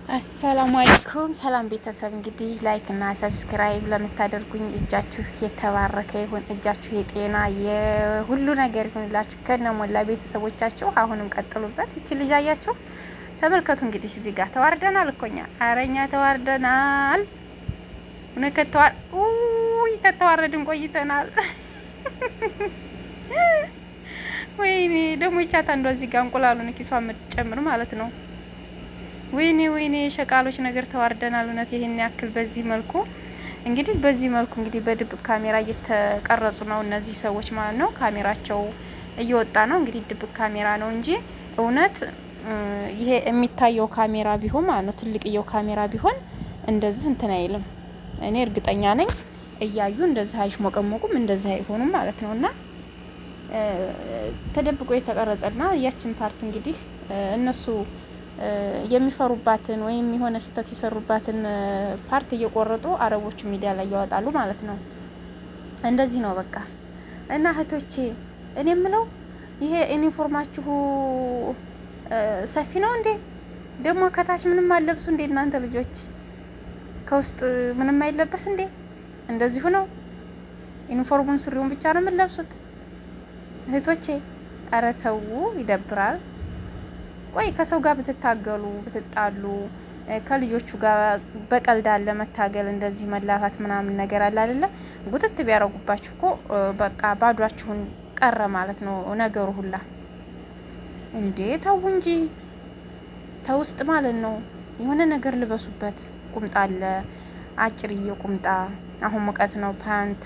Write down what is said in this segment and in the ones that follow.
አሰላሙ አለይኩም ሰላም ቤተሰብ፣ እንግዲህ ላይክ እና ሰብስክራይብ ለምታደርጉኝ እጃችሁ የተባረከ ይሁን። እጃችሁ የጤና የሁሉ ነገር ይሁንላችሁ ከነሞላ ቤተሰቦቻችሁ። አሁንም ቀጥሉበት። እቺ ልጅ አያችሁ፣ ተመልከቱ። እንግዲህ እዚህ ጋር ተዋርደናል እኮ እኛ፣ አረኛ ተዋርደናል። ከተዋረድን ቆይተናል። ወይኔ ደግሞ ይቻታ እንደው እዚህ ጋር እንቁላሉን ኪሷ የምትጨምር ማለት ነው። ወይኔ ሸቃሎች ነገር ተዋርደናል። እውነት ይሄን ያክል በዚህ መልኩ እንግዲህ በድብቅ ካሜራ እየተቀረጹ ነው እነዚህ ሰዎች ማለት ነው። ካሜራቸው እየወጣ ነው እንግዲህ ድብቅ ካሜራ ነው እንጂ እውነት ይሄ የሚታየው ካሜራ ቢሆን ማለት ነው፣ ትልቅየው ካሜራ ቢሆን እንደዚህ እንትን አይልም። እኔ እርግጠኛ ነኝ እያዩ እንደዚህ አይሽሞቀሞቁም፣ እንደዚህ አይሆኑም ማለት ነውና ተደብቆ የተቀረጸና ያችን ፓርት እንግዲህ እነሱ የሚፈሩባትን ወይም የሆነ ስህተት የሰሩባትን ፓርት እየቆረጡ አረቦቹ ሚዲያ ላይ ያወጣሉ ማለት ነው። እንደዚህ ነው በቃ። እና እህቶቼ እኔ የምለው ይሄ ዩኒፎርማችሁ ሰፊ ነው እንዴ? ደግሞ ከታች ምንም አለብሱ እንዴ እናንተ ልጆች? ከውስጥ ምንም አይለበስ እንዴ? እንደዚሁ ነው ዩኒፎርሙን ሱሪውን ብቻ ነው የምንለብሱት እህቶቼ? ኧረ ተው፣ ይደብራል። ቆይ ከሰው ጋር ብትታገሉ ብትጣሉ ከልጆቹ ጋር በቀልድ አለ መታገል፣ እንደዚህ መላፋት ምናምን ነገር አለ አይደለ? ጉትት ቢያረጉባችሁ እኮ በቃ ባዷችሁን ቀረ ማለት ነው ነገሩ ሁላ። እንዴ ተው እንጂ ተውስጥ ማለት ነው የሆነ ነገር ልበሱበት። ቁምጣ አለ አጭርዬ ቁምጣ፣ አሁን ሙቀት ነው፣ ፓንት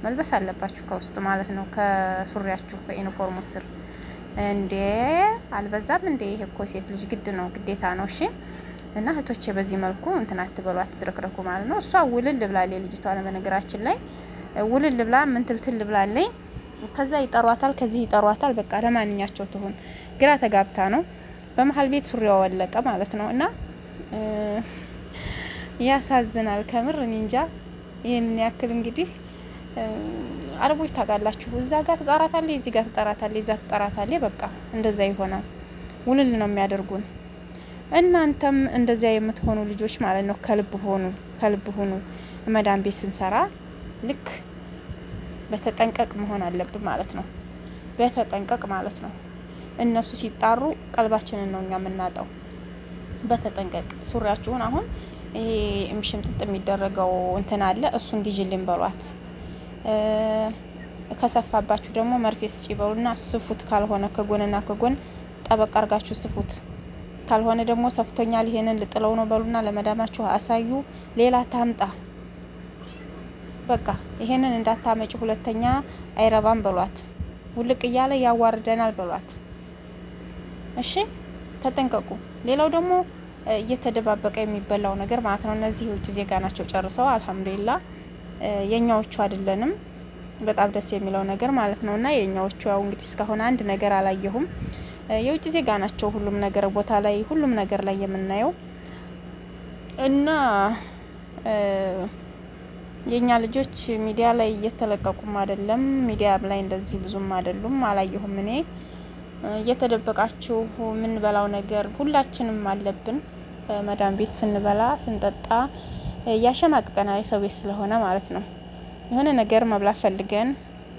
መልበስ አለባችሁ ከውስጥ ማለት ነው፣ ከሱሪያችሁ ከዩኒፎርሙ ስር። እንዴ አልበዛም እንዴ? ይሄ እኮ ሴት ልጅ ግድ ነው ግዴታ ነው። እሺ እና እህቶቼ በዚህ መልኩ እንትን አትበሏት፣ ትዝረክረኩ ማለት ነው። እሷ ውልል ብላለች ልጅቷ፣ ለመነገራችን ላይ ውልል ብላ ምን ትልትል ብላለች። ከዛ ይጠሯታል፣ ከዚህ ይጠሯታል። በቃ ለማንኛቸው ትሁን ግራ ተጋብታ ነው። በመሀል ቤት ሱሪዋ ወለቀ ማለት ነው። እና ያሳዝናል ከምር። እኔ እንጃ ይሄን ያክል እንግዲህ አረቦች ታውቃላችሁ፣ እዛ ጋር ትጠራታለች፣ እዚህ ጋር ትጠራታለች፣ እዛ ትጠራታለች። በቃ እንደዛ ይሆናል። ውልል ነው የሚያደርጉን። እናንተም እንደዚያ የምትሆኑ ልጆች ማለት ነው ከልብ ሆኑ። መዳም ቤት ስንሰራ ልክ በተጠንቀቅ መሆን አለብን ማለት ነው። በተጠንቀቅ ማለት ነው። እነሱ ሲጣሩ ቀልባችንን ነው እኛ የምናጣው። በተጠንቀቅ ሱሪያችሁን አሁን ይሄ እምሽምጥጥ የሚደረገው እንትን አለ፣ እሱን ግዢልን በሏት። ከሰፋባችሁ ደግሞ መርፌ ስጪ በሉና ስፉት። ካልሆነ ከጎንና ከጎን ጠበቅ አርጋችሁ ስፉት። ካልሆነ ደግሞ ሰፍቶኛል ይሄንን ልጥለው ነው በሉና ለመዳማችሁ አሳዩ። ሌላ ታምጣ፣ በቃ ይሄንን እንዳታመጭ ሁለተኛ አይረባም በሏት። ውልቅ እያለ ያዋርደናል በሏት። እሺ ተጠንቀቁ። ሌላው ደግሞ እየተደባበቀ የሚበላው ነገር ማለት ነው። እነዚህ የውጭ ዜጋ ናቸው ጨርሰው፣ አልሐምዱሊላህ የኛዎቹ አይደለንም። በጣም ደስ የሚለው ነገር ማለት ነው። እና የኛዎቹ ያው እንግዲህ እስካሁን አንድ ነገር አላየሁም። የውጭ ዜጋ ናቸው ሁሉም ነገር ቦታ ላይ ሁሉም ነገር ላይ የምናየው። እና የኛ ልጆች ሚዲያ ላይ እየተለቀቁም አይደለም፣ ሚዲያ ላይ እንደዚህ ብዙም አይደሉም፣ አላየሁም እኔ። እየተደበቃችሁ የምንበላው ነገር ሁላችንም አለብን። መዳም ቤት ስንበላ ስንጠጣ ያሸማቅቀናል፣ የሰው ቤት ስለሆነ ማለት ነው። የሆነ ነገር መብላት ፈልገን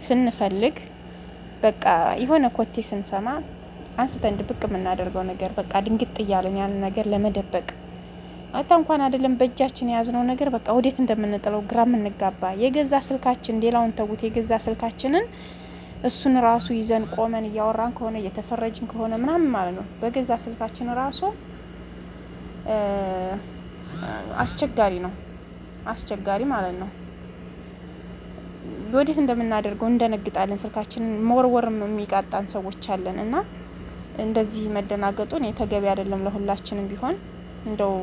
ስንፈልግ በቃ የሆነ ኮቴ ስንሰማ አንስተን ድብቅ የምናደርገው ነገር በቃ ድንግጥ እያለን ያን ነገር ለመደበቅ አታ እንኳን አይደለም በእጃችን የያዝነው ነገር በቃ ወዴት እንደምንጥለው ግራ የምንጋባ። የገዛ ስልካችን ሌላውን ተውት፣ የገዛ ስልካችንን እሱን ራሱ ይዘን ቆመን እያወራን ከሆነ እየተፈረጅን ከሆነ ምናምን ማለት ነው በገዛ ስልካችን ራሱ አስቸጋሪ ማለት ነው። ወዴት እንደምናደርገው እንደነግጣለን። ስልካችንን መወርወርም የሚቃጣን ሰዎች አለን። እና እንደዚህ መደናገጡን የተገቢ አይደለም ለሁላችንም ቢሆን። እንደው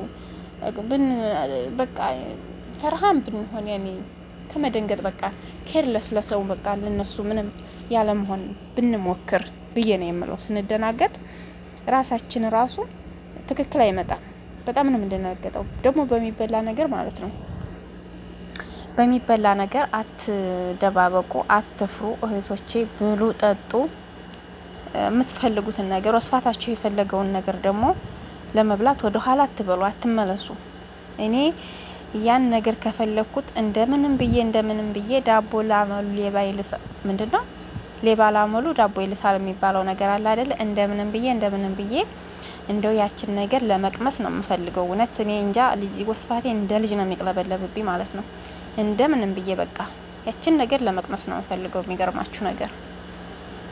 በቃ ፈርሃም ብንሆን ያኔ ከመደንገጥ በቃ ኬርለስ ለሰው በቃ ለነሱ ምንም ያለ መሆን ብንሞክር ብዬ ነው የምለው። ስንደናገጥ ራሳችን ራሱ ትክክል አይመጣም። በጣም ነው የምንደናገጠው። ደግሞ በሚበላ ነገር ማለት ነው። በሚበላ ነገር አትደባበቁ፣ አትፍሩ እህቶቼ። ብሉ፣ ጠጡ። የምትፈልጉትን ነገር ወስፋታችሁ የፈለገውን ነገር ደግሞ ለመብላት ወደ ኋላ አትበሉ፣ አትመለሱ። እኔ ያን ነገር ከፈለኩት እንደምንም ብዬ ዳቦ ላመሉ ሌባ ይልሳ ምንድነው ሌባ ላመሉ ዳቦ ይልሳል የሚባለው ነገር አለ አይደለ? እንደምንም ብዬ እንደው ያችን ነገር ለመቅመስ ነው የምፈልገው። እውነት እኔ እንጃ ልጅ ወስፋቴ እንደ ልጅ ነው የሚቅለበለብብኝ ማለት ነው። እንደምንም ብዬ በቃ ያችን ነገር ለመቅመስ ነው የምፈልገው። የሚገርማችሁ ነገር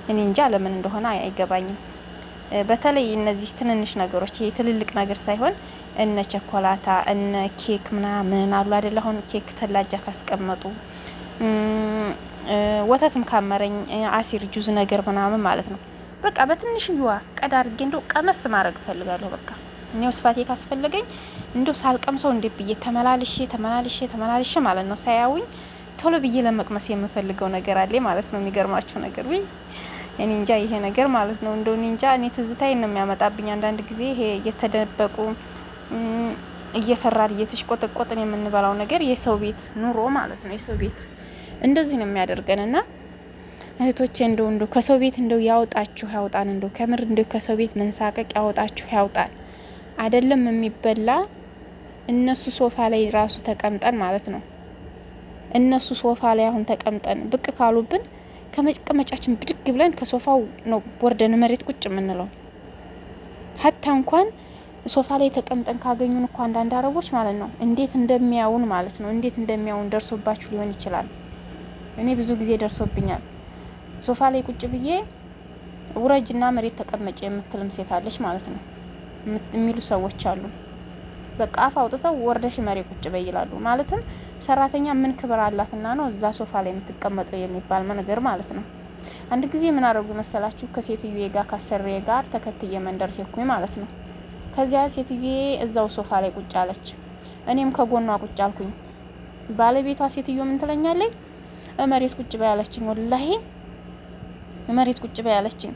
እኔ እንጃ ለምን እንደሆነ አይገባኝም። በተለይ እነዚህ ትንንሽ ነገሮች ይሄ ትልልቅ ነገር ሳይሆን እነ ቸኮላታ እነ ኬክ ምናምን አሉ አይደል? አሁን ኬክ ተላጃ ካስቀመጡ ወተትም ካመረኝ አሲር ጁዝ ነገር ምናምን ማለት ነው። በቃ በትንሽዬዋ ቀዳ አድርጌ እንደው ቀመስ ማድረግ እፈልጋለሁ። በቃ እኔ ወስፋቴ ካስፈለገኝ እንደው ሳልቀምሰው እንዴ ብዬ ተመላልሼ ማለት ነው ሳያውኝ ቶሎ ብዬ ለመቅመስ የምፈልገው ነገር አለ ማለት ነው። የሚገርማችሁ ነገር ወይ እኔ እንጃ ይሄ ነገር ማለት ነው እንደው እኔ እንጃ እኔ ትዝታዬን ነው የሚያመጣብኝ አንዳንድ ጊዜ ይሄ እየተደበቁ እየፈራን እየተሽቆጠቆጥን የምንበላው ነገር የሰው ቤት ኑሮ ማለት ነው። የሰው ቤት እንደዚህ ነው የሚያደርገንና እህቶቼ እንደው ከሰው ቤት እንደው ያውጣን እንደው ከምር እንደው ከሰው ቤት መንሳቀቅ ያውጣን። አይደለም የሚበላ እነሱ ሶፋ ላይ ራሱ ተቀምጠን ማለት ነው። እነሱ ሶፋ ላይ አሁን ተቀምጠን ብቅ ካሉብን ከመቀመጫችን ብድግ ብለን ከሶፋው ነው ወርደን መሬት ቁጭ የምንለው። ሀታ እንኳን ሶፋ ላይ ተቀምጠን ካገኙን እንኳን አንዳንድ አረቦች ማለት ነው እንዴት እንደሚያውን ማለት ነው እንዴት እንደሚያውን ደርሶባችሁ ሊሆን ይችላል። እኔ ብዙ ጊዜ ደርሶብኛል። ሶፋ ላይ ቁጭ ብዬ ውረጅና መሬት ተቀመጭ የምትልም ሴት አለች ማለት ነው የሚሉ ሰዎች አሉ። በቃ አፍ አውጥተው ወርደሽ መሬት ቁጭ በይ ይላሉ። ማለትም ሰራተኛ ምን ክብር አላትና ነው እዛ ሶፋ ላይ የምትቀመጠው የሚባል ነገር ማለት ነው። አንድ ጊዜ ምን አደረጉ መሰላችሁ? ከሴትዮዬ ጋር ካሰሬ ጋር ተከትዬ መንደር ሄድኩኝ ማለት ነው። ከዚያ ሴትዮዬ እዛው ሶፋ ላይ ቁጭ አለች፣ እኔም ከጎኗ ቁጭ አልኩኝ። ባለቤቷ ሴትዮ ምን ትለኛለች? መሬት ቁጭ በይ አለችኝ። ወላሂ መሬት ቁጭ በይ አለችኝ።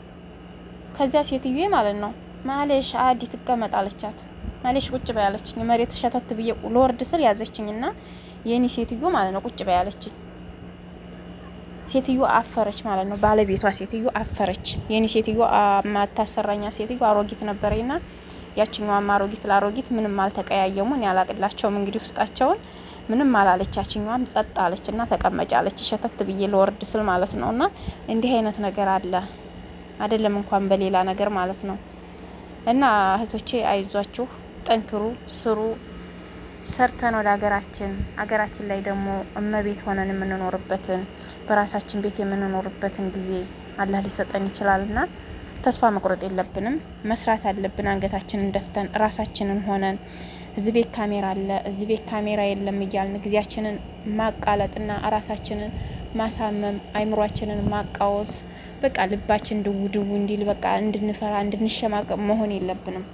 ከዚያ ሴትዮዬ ማለት ነው ማለሽ አዲ ትቀመጥ አለቻት። ማለሽ ቁጭ በይ አለችኝ። መሬት ሸተት ብዬ ለወርድ ስል ያዘችኝና የኔ ሴትዮ ማለት ነው ቁጭ በይ አለችኝ። ሴትዮ አፈረች ማለት ነው። ባለቤቷ ሴትዮ አፈረች። የኔ ሴትዮ ማታሰራኛ ሴትዮ አሮጊት ነበረኝና ያችኛዋ አሮጊት ለአሮጊት ምንም አልተቀያየሙ። እኔ አላቅላቸውም እንግዲህ ውስጣቸውን ምንም አላለች። ያችኛዋም ጸጥ አለችና ተቀመጫለች። ሸተት ብዬ ለወርድ ስል ማለት ነውና እንዲህ አይነት ነገር አለ አይደለም እንኳን በሌላ ነገር ማለት ነው። እና እህቶቼ አይዟችሁ፣ ጠንክሩ፣ ስሩ። ሰርተን ወደ ሀገራችን ላይ ደግሞ እመቤት ሆነን የምንኖርበትን በራሳችን ቤት የምንኖርበትን ጊዜ አላህ ሊሰጠን ይችላልና ተስፋ መቁረጥ የለብንም። መስራት አለብን። አንገታችንን ደፍተን ራሳችንን ሆነን እዚህ ቤት ካሜራ አለ እዚህ ቤት ካሜራ የለም እያልን ጊዜያችንን ማቃለጥና ራሳችንን ማሳመም አይምሯችንን ማቃወስ በቃ ልባችን ድው እንዲል በቃ እንድንፈራ እንድንሸማቀቅ መሆን የለብንም።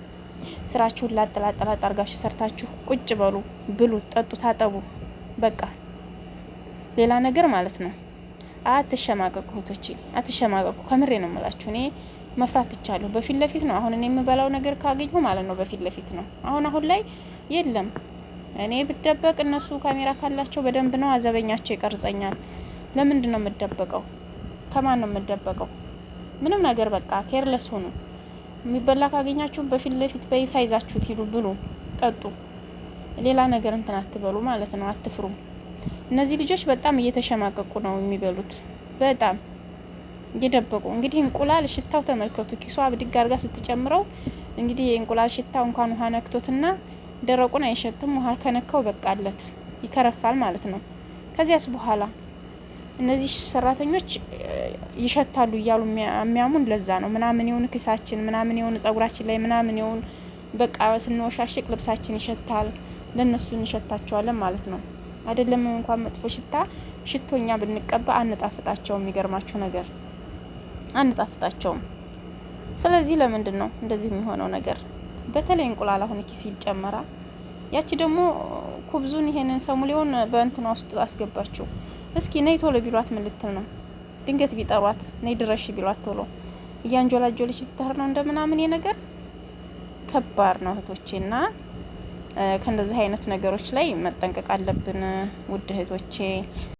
ስራችሁን ላጥላጥላጥ አርጋችሁ ሰርታችሁ ቁጭ በሉ፣ ብሉ፣ ጠጡ፣ ታጠቡ። በቃ ሌላ ነገር ማለት ነው። አትሸማቀቁ እህቶቼ፣ አትሸማቀቁ። ከምሬ ነው የምላችሁ። እኔ መፍራት ትቻለሁ። በፊት ለፊት ነው አሁን እኔ የምበላው ነገር ካገኘሁ ማለት ነው በፊት ለፊት ነው። አሁን ላይ የለም። እኔ ብደበቅ እነሱ ካሜራ ካላቸው በደንብ ነው አዘበኛቸው ይቀርጸኛል። ለምንድን ነው የምደበቀው? ከማን ነው የምደበቀው? ምንም ነገር በቃ ኬርለስ ሆኑ። የሚበላ ካገኛችሁ በፊት ለፊት በይፋ ይዛችሁት ሂዱ፣ ብሉ፣ ጠጡ። ሌላ ነገር እንትን አትበሉ ማለት ነው። አትፍሩ። እነዚህ ልጆች በጣም እየተሸማቀቁ ነው የሚበሉት፣ በጣም እየደበቁ። እንግዲህ እንቁላል ሽታው ተመልከቱ። ኪሷ ብድግ አድርጋ ስትጨምረው እንግዲህ የእንቁላል ሽታው እንኳን ውሃ ነክቶትና ደረቁን አይሸትም። ውሃ ከነካው በቃለት ይከረፋል ማለት ነው። ከዚያስ በኋላ እነዚህ ሰራተኞች ይሸታሉ እያሉ የሚያሙን ለዛ ነው። ምናምን የሆነ ኪሳችን ምናምን የሆነ ጸጉራችን ላይ ምናምን የሆነ በቃ ስንወሻሽቅ ልብሳችን ይሸታል። ለነሱ እንሸታቸዋለን ማለት ነው። አይደለም እንኳን መጥፎ ሽቶኛ ብንቀባ አንጣፍጣቸውም። የሚገርማችሁ ነገር አንጣፍጣቸውም። ስለዚህ ለምንድን ነው እንደዚህ የሚሆነው ነገር? በተለይ እንቁላል አሁን ኪስ ይጨመራል። ያቺ ደግሞ ኩብዙን ይሄንን ሰሙሌውን በእንትና ውስጥ አስገባችሁ። እስኪ ነይ ቶሎ ቢሏት ምን ልትል ነው? ድንገት ቢጠሯት ነይ ድረሽ ቢሏት ቶሎ እያንጆላጆልሽ ልትሄድ ነው እንደምናምን። የነገር ከባድ ነው እህቶቼና ከእንደዚህ አይነት ነገሮች ላይ መጠንቀቅ አለብን ውድ እህቶቼ።